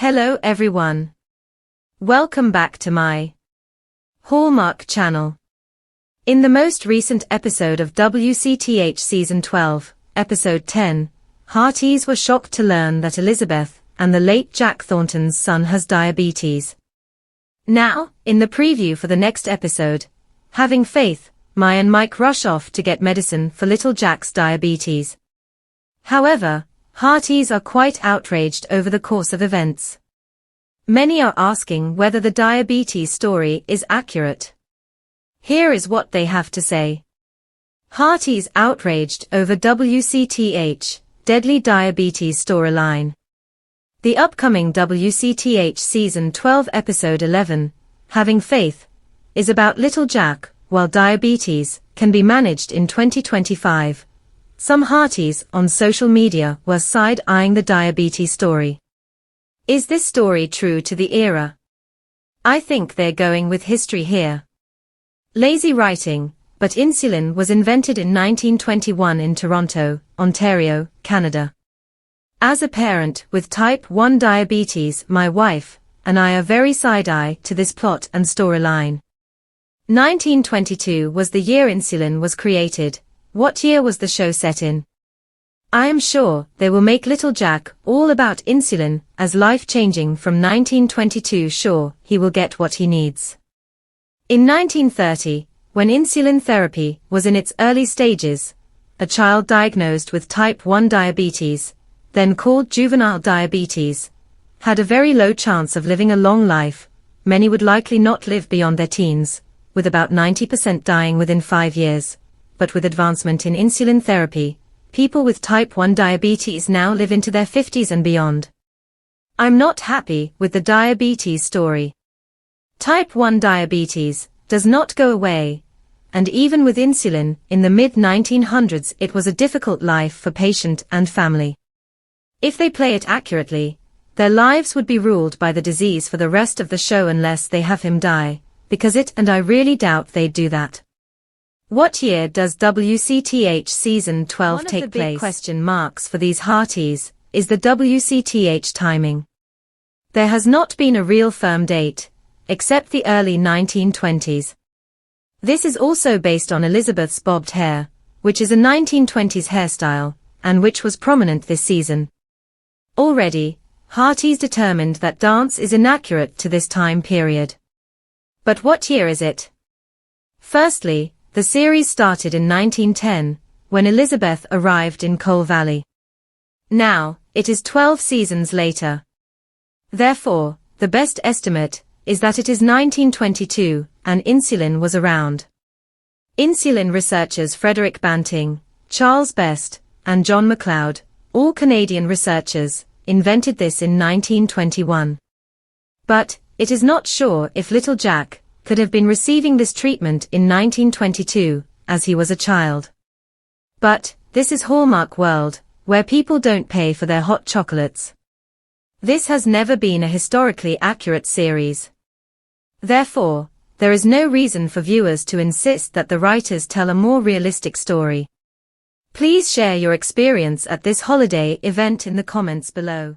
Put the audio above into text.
Hello everyone. Welcome back to my Hallmark channel. In the most recent episode of WCTH Season 12, Episode 10, Hearties were shocked to learn that Elizabeth and the late Jack Thornton's son has diabetes. Now, in the preview for the next episode, having faith, Maya and Mike rush off to get medicine for little Jack's diabetes. However, Hearties are quite outraged over the course of events. Many are asking whether the diabetes story is accurate. Here is what they have to say. Hearties outraged over WCTH, deadly diabetes storyline. The upcoming WCTH Season 12 Episode 11, Having Faith, is about little Jack, while diabetes can be managed in 2025. Some Hearties on social media were side-eyeing the diabetes story. Is this story true to the era? I think they're going with history here. Lazy writing, but insulin was invented in 1921 in Toronto, Ontario, Canada. As a parent with type 1 diabetes, my wife and I are very side-eye to this plot and storyline. 1922 was the year insulin was created. What year was the show set in? I am sure they will make little Jack all about insulin as life-changing from 1922. Sure, he will get what he needs. In 1930, when insulin therapy was in its early stages, a child diagnosed with type 1 diabetes, then called juvenile diabetes, had a very low chance of living a long life. Many would likely not live beyond their teens, with about 90% dying within 5 years. But with advancement in insulin therapy, people with type 1 diabetes now live into their 50s and beyond. I'm not happy with the diabetes story. Type 1 diabetes does not go away, and even with insulin, in the mid-1900s it was a difficult life for patient and family. If they play it accurately, their lives would be ruled by the disease for the rest of the show unless they have him die, because and I really doubt they'd do that. What year does WCTH Season 12 take place? One of the big question marks for these Hearties is the WCTH timing. There has not been a real firm date, except the early 1920s. This is also based on Elizabeth's bobbed hair, which is a 1920s hairstyle, and which was prominent this season. Already, Hearties determined that dance is inaccurate to this time period. But what year is it? Firstly, the series started in 1910, when Elizabeth arrived in Coal Valley. Now, it is 12 seasons later. Therefore, the best estimate is that it is 1922, and insulin was around. Insulin researchers Frederick Banting, Charles Best, and John MacLeod, all Canadian researchers, invented this in 1921. But, it is not sure if little Jack could have been receiving this treatment in 1922, as he was a child. But, this is Hallmark World, where people don't pay for their hot chocolates. This has never been a historically accurate series. Therefore, there is no reason for viewers to insist that the writers tell a more realistic story. Please share your experience at this holiday event in the comments below.